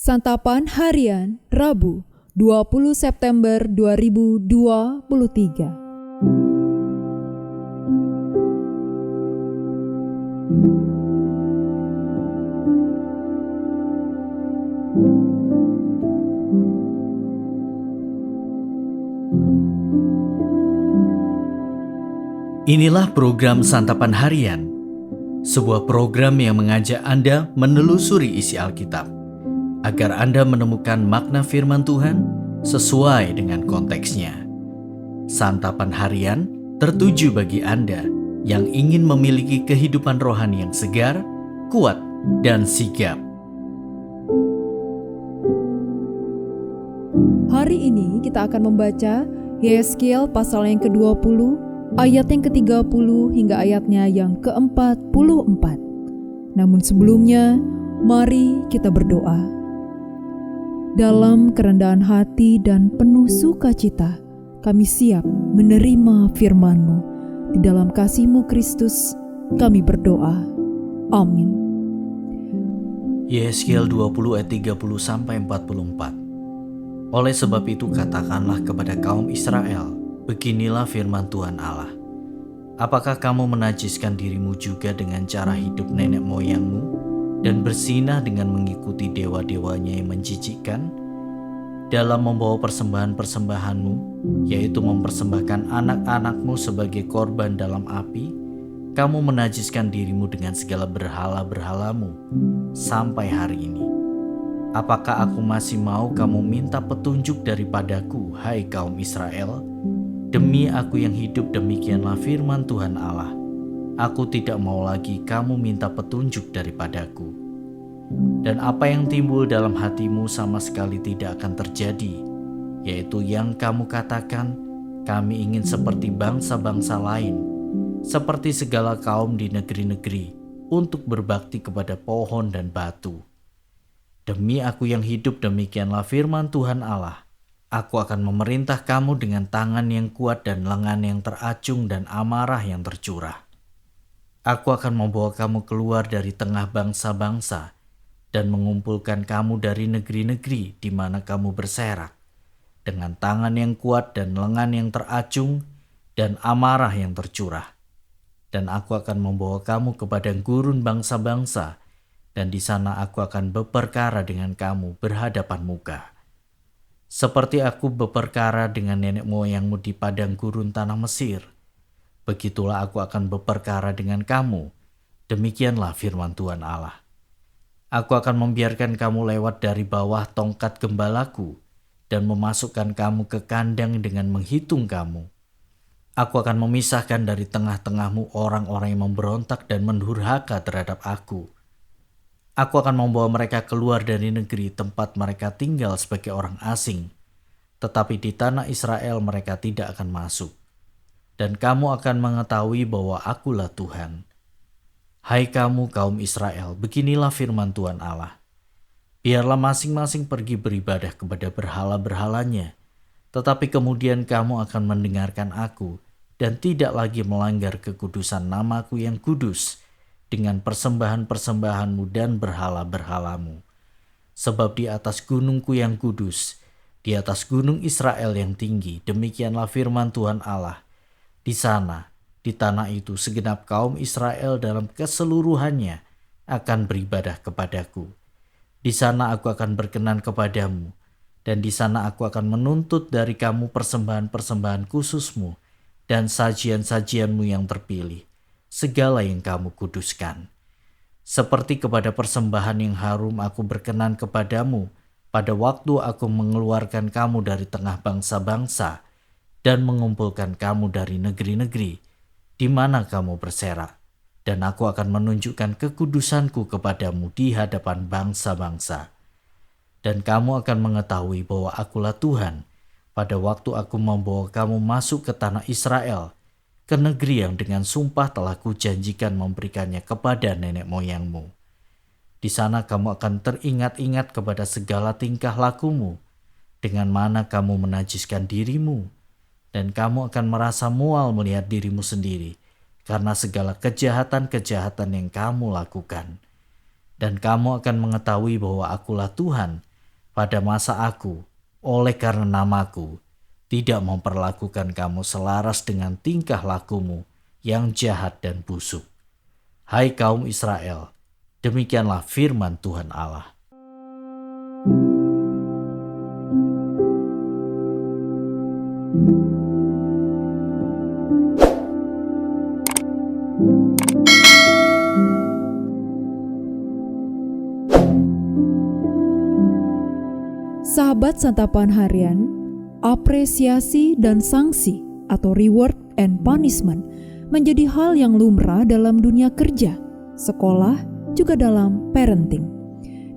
Santapan Harian Rabu 20 September 2023. Inilah program Santapan Harian, sebuah program yang mengajak Anda menelusuri isi Alkitab, agar Anda menemukan makna firman Tuhan sesuai dengan konteksnya. Santapan Harian tertuju bagi Anda yang ingin memiliki kehidupan rohani yang segar, kuat, dan sigap. Hari ini kita akan membaca Yeskiel pasal yang ke-20, ayat yang ke-30 hingga ayatnya yang ke-44. Namun sebelumnya, mari kita berdoa. Dalam kerendahan hati dan penuh sukacita, kami siap menerima firman-Mu. Di dalam kasih-Mu Kristus, kami berdoa. Amin. Yeskiel 20 ayat 30-44. Oleh sebab itu katakanlah kepada kaum Israel, beginilah firman Tuhan Allah. Apakah kamu menajiskan dirimu juga dengan cara hidup nenek moyangmu dan bersinah dengan mengikuti dewa-dewanya yang menjijikkan? Dalam membawa persembahan-persembahanmu, yaitu mempersembahkan anak-anakmu sebagai korban dalam api, kamu menajiskan dirimu dengan segala berhala-berhalamu sampai hari ini. Apakah aku masih mau kamu minta petunjuk daripadaku, hai kaum Israel? Demi aku yang hidup, demikianlah firman Tuhan Allah. Aku tidak mau lagi kamu minta petunjuk daripadaku. Dan apa yang timbul dalam hatimu sama sekali tidak akan terjadi, yaitu yang kamu katakan, kami ingin seperti bangsa-bangsa lain, seperti segala kaum di negeri-negeri, untuk berbakti kepada pohon dan batu. Demi aku yang hidup, demikianlah firman Tuhan Allah. Aku akan memerintah kamu dengan tangan yang kuat dan lengan yang teracung dan amarah yang tercurah. Aku akan membawa kamu keluar dari tengah bangsa-bangsa dan mengumpulkan kamu dari negeri-negeri di mana kamu berserak, dengan tangan yang kuat dan lengan yang teracung dan amarah yang tercurah. Dan aku akan membawa kamu ke padang gurun bangsa-bangsa, dan di sana aku akan berperkara dengan kamu berhadapan muka. Seperti aku berperkara dengan nenek moyangmu di padang gurun tanah Mesir, begitulah aku akan berperkara dengan kamu. Demikianlah firman Tuhan Allah. Aku akan membiarkan kamu lewat dari bawah tongkat gembalaku dan memasukkan kamu ke kandang dengan menghitung kamu. Aku akan memisahkan dari tengah-tengahmu orang-orang yang memberontak dan mendurhaka terhadap aku. Aku akan membawa mereka keluar dari negeri tempat mereka tinggal sebagai orang asing, tetapi di tanah Israel mereka tidak akan masuk. Dan kamu akan mengetahui bahwa akulah Tuhan. Hai kamu kaum Israel, beginilah firman Tuhan Allah. Biarlah masing-masing pergi beribadah kepada berhala-berhalanya, tetapi kemudian kamu akan mendengarkan aku dan tidak lagi melanggar kekudusan namaku yang kudus, dengan persembahan-persembahanmu dan berhala-berhalamu. Sebab di atas gunungku yang kudus, di atas gunung Israel yang tinggi, demikianlah firman Tuhan Allah. Di sana, di tanah itu, segenap kaum Israel dalam keseluruhannya akan beribadah kepadaku. Di sana aku akan berkenan kepadamu, dan di sana aku akan menuntut dari kamu persembahan-persembahan khususmu dan sajian-sajianmu yang terpilih, segala yang kamu kuduskan. Seperti kepada persembahan yang harum aku berkenan kepadamu pada waktu aku mengeluarkan kamu dari tengah bangsa-bangsa dan mengumpulkan kamu dari negeri-negeri di mana kamu berserak, dan aku akan menunjukkan kekudusanku kepadamu di hadapan bangsa-bangsa. Dan kamu akan mengetahui bahwa akulah Tuhan pada waktu aku membawa kamu masuk ke tanah Israel, ke negeri yang dengan sumpah telah kujanjikan memberikannya kepada nenek moyangmu. Di sana kamu akan teringat-ingat kepada segala tingkah lakumu, dengan mana kamu menajiskan dirimu, dan kamu akan merasa mual melihat dirimu sendiri, karena segala kejahatan-kejahatan yang kamu lakukan. Dan kamu akan mengetahui bahwa akulah Tuhan, pada masa aku, oleh karena namaku, tidak memperlakukan kamu selaras dengan tingkah lakumu yang jahat dan busuk. Hai kaum Israel, demikianlah firman Tuhan Allah. Sahabat santapan harian, apresiasi dan sanksi atau reward and punishment menjadi hal yang lumrah dalam dunia kerja, sekolah, juga dalam parenting.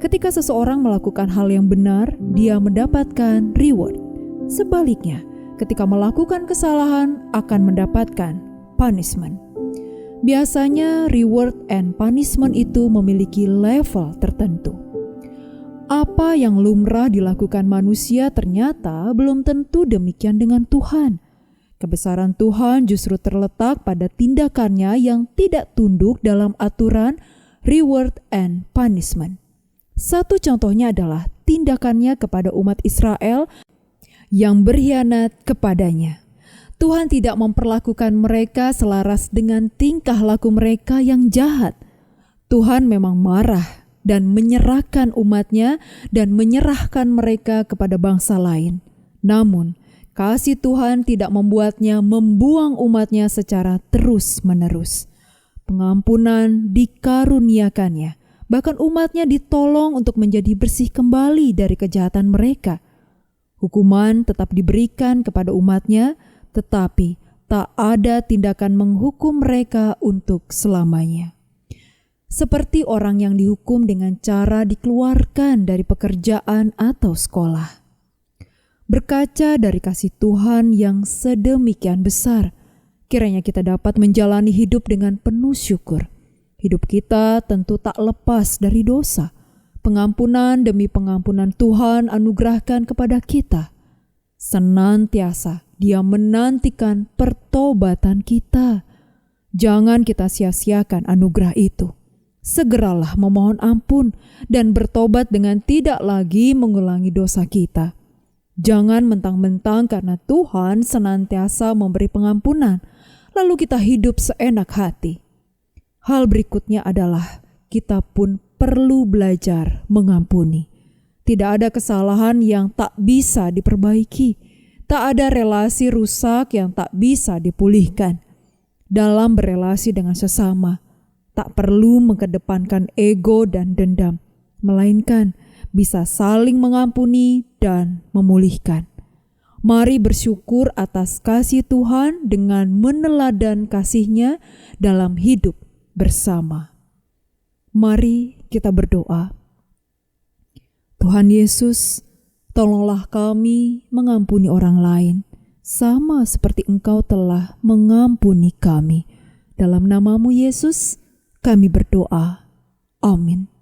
Ketika seseorang melakukan hal yang benar, dia mendapatkan reward. Sebaliknya, ketika melakukan kesalahan akan mendapatkan punishment. Biasanya reward and punishment itu memiliki level tertentu. Apa yang lumrah dilakukan manusia ternyata belum tentu demikian dengan Tuhan. Kebesaran Tuhan justru terletak pada tindakannya yang tidak tunduk dalam aturan reward and punishment. Satu contohnya adalah tindakannya kepada umat Israel yang berkhianat kepadanya. Tuhan tidak memperlakukan mereka selaras dengan tingkah laku mereka yang jahat. Tuhan memang marah dan menyerahkan umatnya dan menyerahkan mereka kepada bangsa lain. Namun, kasih Tuhan tidak membuatnya membuang umatnya secara terus-menerus. Pengampunan dikaruniakannya, bahkan umatnya ditolong untuk menjadi bersih kembali dari kejahatan mereka. Hukuman tetap diberikan kepada umatnya, tetapi tak ada tindakan menghukum mereka untuk selamanya. Seperti orang yang dihukum dengan cara dikeluarkan dari pekerjaan atau sekolah. Berkaca dari kasih Tuhan yang sedemikian besar, kiranya kita dapat menjalani hidup dengan penuh syukur. Hidup kita tentu tak lepas dari dosa. Pengampunan demi pengampunan Tuhan anugerahkan kepada kita. Senantiasa Dia menantikan pertobatan kita. Jangan kita sia-siakan anugerah itu. Segeralah memohon ampun dan bertobat dengan tidak lagi mengulangi dosa kita. Jangan mentang-mentang karena Tuhan senantiasa memberi pengampunan, lalu kita hidup seenak hati. Hal berikutnya adalah kita pun perlu belajar mengampuni. Tidak ada kesalahan yang tak bisa diperbaiki. Tak ada relasi rusak yang tak bisa dipulihkan. Dalam berelasi dengan sesama, tak perlu mengedepankan ego dan dendam, melainkan bisa saling mengampuni dan memulihkan. Mari bersyukur atas kasih Tuhan dengan meneladan kasih-Nya dalam hidup bersama. Mari kita berdoa. Tuhan Yesus, tolonglah kami mengampuni orang lain, sama seperti Engkau telah mengampuni kami. Dalam nama-Mu Yesus, kami berdoa. Amin.